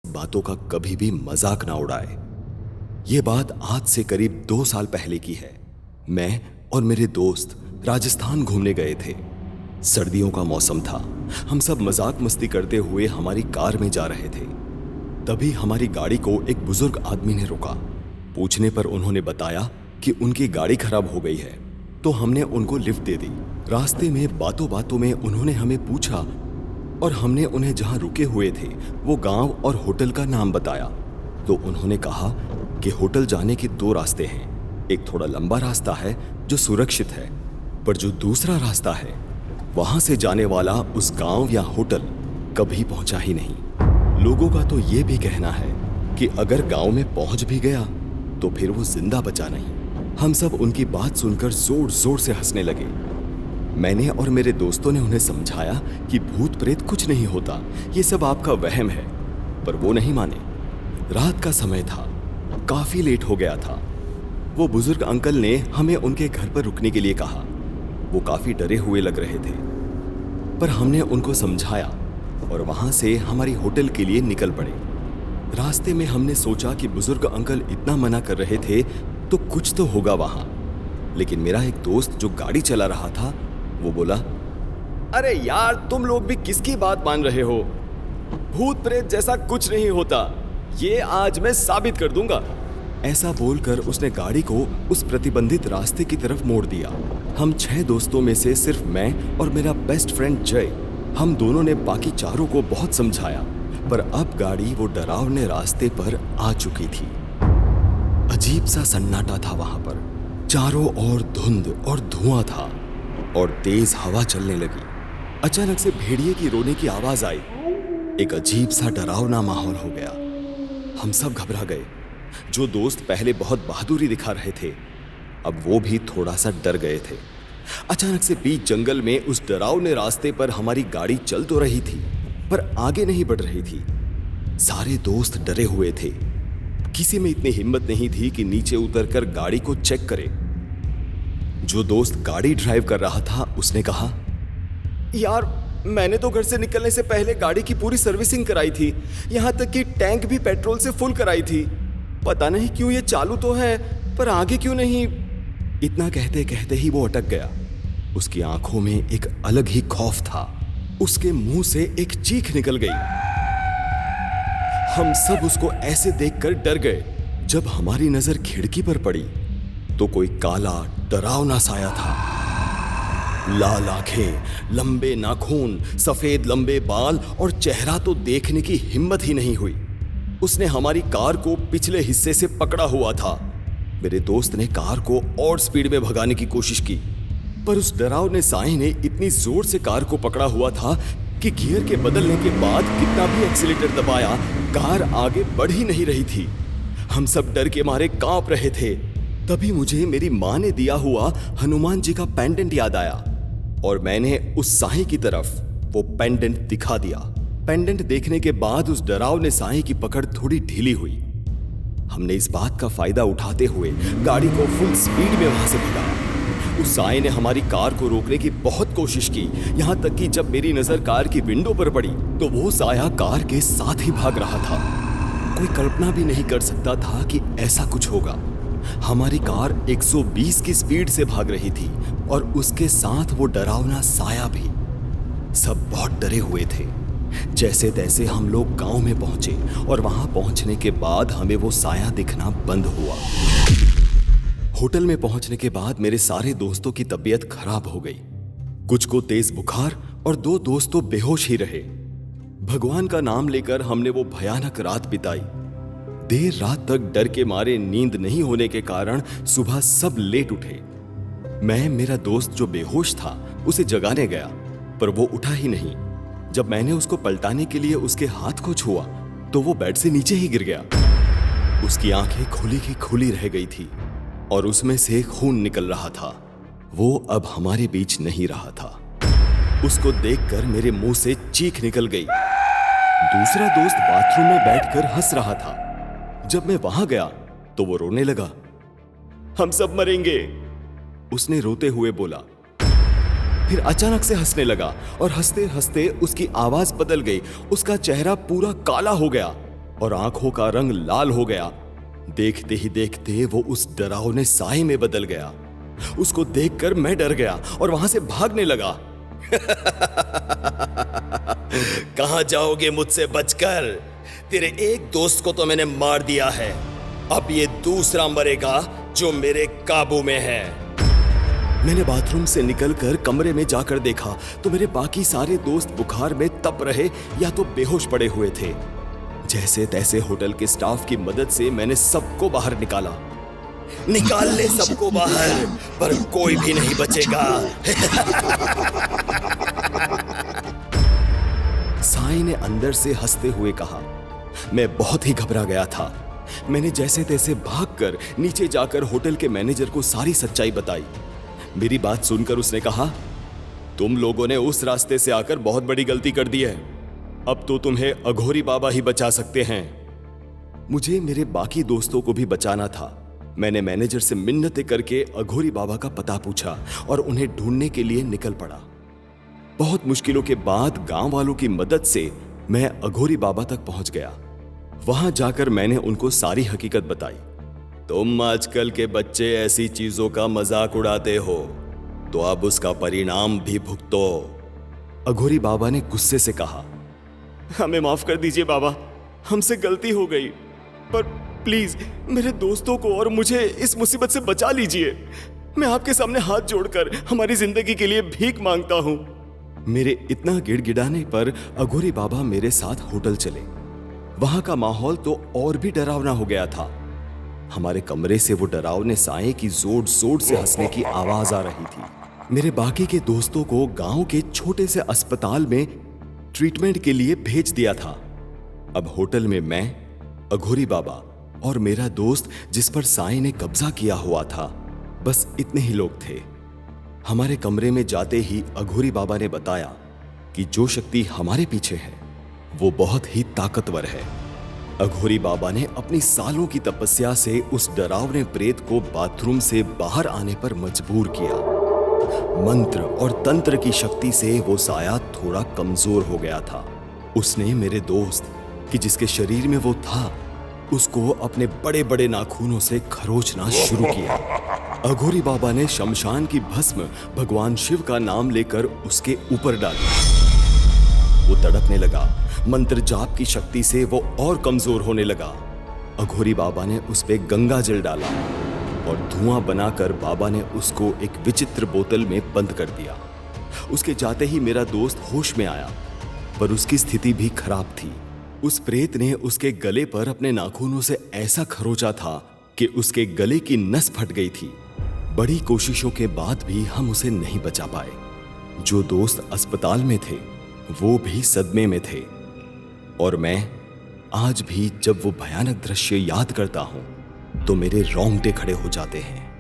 बातों का कभी भी मजाक ना उड़ाए। यह बात आज से करीब 2 साल पहले की है। मैं और मेरे दोस्त राजस्थान घूमने गए थे। सर्दियों का मौसम था। हम सब मजाक मस्ती करते हुए हमारी कार में जा रहे थे। तभी हमारी गाड़ी को एक बुजुर्ग आदमी ने रोका। पूछने पर उन्होंने बताया कि उनकी गाड़ी खराब हो गई है, तो हमने उनको लिफ्ट दे दी। रास्ते में बातों बातों में उन्होंने हमें पूछा और हमने उन्हें जहां रुके हुए थे वो गांव और होटल का नाम बताया। तो उन्होंने कहा कि होटल जाने के 2 रास्ते हैं। एक थोड़ा लंबा रास्ता है जो सुरक्षित है, पर जो दूसरा रास्ता है वहां से जाने वाला उस गांव या होटल कभी पहुंचा ही नहीं। लोगों का तो ये भी कहना है कि अगर गांव में पहुंच भी गया तो फिर वो जिंदा बचा नहीं। हम सब उनकी बात सुनकर जोर जोर से हंसने लगे। मैंने और मेरे दोस्तों ने उन्हें समझाया कि भूत प्रेत कुछ नहीं होता, ये सब आपका वहम है, पर वो नहीं माने। रात का समय था, काफी लेट हो गया था। वो बुजुर्ग अंकल ने हमें उनके घर पर रुकने के लिए कहा। वो काफी डरे हुए लग रहे थे, पर हमने उनको समझाया और वहां से हमारी होटल के लिए निकल पड़े। रास्ते में हमने सोचा कि बुजुर्ग अंकल इतना मना कर रहे थे तो कुछ तो होगा वहां। लेकिन मेरा एक दोस्त जो गाड़ी चला रहा था वो बोला, अरे यार, तुम लोग भी किसकी बात मान रहे हो? भूत प्रेत जैसा कुछ नहीं होता, ये आज मैं साबित कर दूंगा। ऐसा बोलकर उसने गाड़ी को उस प्रतिबंधित रास्ते की तरफ मोड़ दिया। हम 6 दोस्तों में से सिर्फ मैं और मेरा बेस्ट फ्रेंड जय, हम दोनों ने बाकी चारों को बहुत समझाया, पर अब गाड़ी वो डरावने रास्ते पर आ चुकी थी। अजीब सा सन्नाटा था वहां पर। चारों ओर धुंध और धुआं था और तेज हवा चलने लगी। अचानक से भेड़िए की रोने की आवाज आई। एक अजीब सा डरावना माहौल हो गया। हम सब घबरा गए। जो दोस्त पहले बहुत बहादुरी दिखा रहे थे, अब वो भी थोड़ा सा डर गए थे। अचानक से बीच जंगल में उस डरावने रास्ते पर हमारी गाड़ी चल तो रही थी, पर आगे नहीं बढ़ रही थी। सारे दोस्त डरे हुए थे। किसी में इतनी हिम्मत नहीं थी कि नीचे उतरकर गाड़ी को चेक करे। जो दोस्त गाड़ी ड्राइव कर रहा था उसने कहा, यार, मैंने तो घर से निकलने से पहले गाड़ी की पूरी सर्विसिंग कराई थी, यहां तक कि टैंक भी पेट्रोल से फुल कराई थी। पता नहीं क्यों ये चालू तो है, पर आगे क्यों नहीं। इतना कहते कहते ही वो अटक गया। उसकी आंखों में एक अलग ही खौफ था। उसके मुंह से एक चीख निकल गई। हम सब उसको ऐसे देखकर डर गए। जब हमारी नजर खिड़की पर पड़ी तो कोई काला डरावना साया था। लाल आंखें, लंबे नाखून, सफेद लंबे बाल और चेहरा तो देखने की हिम्मत ही नहीं हुई। उसने हमारी कार को पिछले हिस्से से पकड़ा हुआ था। मेरे दोस्त ने कार को और स्पीड में भगाने की कोशिश की, पर उस डरावने साए ने इतनी जोर से कार को पकड़ा हुआ था कि गियर के बदलने के बाद कितना भी एक्सीलेटर दबाया, कार आगे बढ़ ही नहीं रही थी। हम सब डर के मारे कांप रहे थे। तभी मुझे मेरी माँ ने दिया हुआ हनुमान जी का पेंडेंट याद आया और मैंने उस साए की तरफ वो पेंडेंट दिखा दिया। पेंडेंट देखने के बाद उस डरावने साए की पकड़ थोड़ी ढीली हुई। हमने इस बात का फायदा उठाते हुए गाड़ी को फुल स्पीड में वहां से भगाया। उस साए ने हमारी कार को रोकने की बहुत कोशिश की, यहां तक कि जब मेरी नजर कार की विंडो पर पड़ी तो वो साया कार के साथ ही भाग रहा था। कोई कल्पना भी नहीं कर सकता था कि ऐसा कुछ होगा। हमारी कार 120 की स्पीड से भाग रही थी और उसके साथ वो डरावना साया भी। सब बहुत डरे हुए थे। जैसे तैसे हम लोग गांव में पहुंचे और वहां पहुंचने के बाद हमें वो साया दिखना बंद हुआ। होटल में पहुंचने के बाद मेरे सारे दोस्तों की तबीयत खराब हो गई। कुछ को तेज बुखार और 2 दोस्त तो बेहोश ही रहे। भगवान का नाम लेकर हमने वो भयानक रात बिताई। देर रात तक डर के मारे नींद नहीं होने के कारण सुबह सब लेट उठे। मैं मेरा दोस्त जो बेहोश था उसे जगाने गया, पर वो उठा ही नहीं। जब मैंने उसको पलटाने के लिए उसके हाथ को छुआ तो वो बेड से नीचे ही गिर गया। उसकी आंखें खुली की खुली रह गई थी और उसमें से खून निकल रहा था। वो अब हमारे बीच नहीं रहा था। उसको देखकर मेरे मुंह से चीख निकल गई। दूसरा दोस्त बाथरूम में बैठकर हंस रहा था। जब मैं वहां गया तो वो रोने लगा। हम सब मरेंगे, उसने रोते हुए बोला। फिर अचानक से हंसने लगा और हंसते हंसते उसकी आवाज बदल गई। उसका चेहरा पूरा काला हो गया और आंखों का रंग लाल हो गया। देखते ही देखते वो उस डरावने साए में बदल गया। उसको देखकर मैं डर गया और वहां से भागने लगा। कहां जाओगे मुझसे बचकर? तेरे एक दोस्त को तो मैंने मार दिया है, अब ये दूसरा मरेगा जो मेरे काबू में है। मैंने बाथरूम से निकलकर कमरे में जाकर देखा तो मेरे बाकी सारे दोस्त बुखार में तप रहे या तो बेहोश पड़े हुए थे। जैसे तैसे होटल के स्टाफ की मदद से मैंने सबको बाहर निकाला। निकाल ले सबको बाहर, पर कोई भी नहीं बचेगा। साई ने अंदर से हंसते हुए कहा। मैं बहुत ही घबरा गया था। मैंने जैसे तैसे भागकर नीचे जाकर होटल के मैनेजर को सारी सच्चाई बताई। मेरी बात सुनकर उसने कहा, तुम लोगों ने उस रास्ते से आकर बहुत बड़ी गलती कर दी है। अब तो तुम्हें अघोरी बाबा ही बचा सकते हैं। मुझे मेरे बाकी दोस्तों को भी बचाना था। मैंने मैनेजर से मिन्नतें करके अघोरी बाबा का पता पूछा और उन्हें ढूंढने के लिए निकल पड़ा। बहुत मुश्किलों के बाद गांव वालों की मदद से मैं अघोरी बाबा तक पहुंच गया। वहां जाकर मैंने उनको सारी हकीकत बताई। तुम आजकल के बच्चे ऐसी चीजों का मजाक उड़ाते हो, तो अब उसका परिणाम भी भुगतो। अघोरी बाबा ने गुस्से से कहा, हमें माफ कर दीजिए बाबा, हमसे गलती हो गई, पर प्लीज मेरे दोस्तों को और मुझे इस मुसीबत से बचा लीजिए। मैं आपके सामने हाथ जोड़कर हमारी जिंदगी के लिए भीख मांगता हूं। मेरे इतना गिड़गिड़ाने पर अघोरी बाबा मेरे साथ होटल चले। वहां का माहौल तो और भी डरावना हो गया था। हमारे कमरे से वो डरावने साए की जोर जोर से हंसने की आवाज आ रही थी। मेरे बाकी के दोस्तों को गांव के छोटे से अस्पताल में ट्रीटमेंट के लिए भेज दिया था। अब होटल में मैं, अघोरी बाबा और मेरा दोस्त जिस पर साए ने कब्जा किया हुआ था, बस इतने ही लोग थे। हमारे कमरे में जाते ही अघोरी बाबा ने बताया कि जो शक्ति हमारे पीछे है वो बहुत ही ताकतवर है। अघोरी बाबा ने अपनी सालों की तपस्या से उस डरावने प्रेत को बाथरूम से बाहर आने पर मजबूर किया। मंत्र और तंत्र की शक्ति से वो साया थोड़ा कमजोर हो गया था। उसने मेरे दोस्त कि जिसके शरीर में वो था, उसको अपने बड़े बड़े नाखूनों से खरोचना शुरू किया। अघोरी बाबा ने शमशान की भस्म भगवान शिव का नाम लेकर उसके ऊपर डाली। वो तड़पने लगा। मंत्र जाप की शक्ति से वो और कमजोर होने लगा। अघोरी बाबा ने उस पे गंगा जल डाला और धुआं बनाकर बाबा ने उसको एक विचित्र बोतल में बंद कर दिया। उसके जाते ही मेरा दोस्त होश में आया, पर उसकी स्थिति भी खराब थी। उस प्रेत ने उसके गले पर अपने नाखूनों से ऐसा खरोचा था कि उसके गले की नस फट गई थी। बड़ी कोशिशों के बाद भी हम उसे नहीं बचा पाए। जो दोस्त अस्पताल में थे वो भी सदमे में थे, और मैं आज भी जब वो भयानक दृश्य याद करता हूं तो मेरे रोंगटे खड़े हो जाते हैं।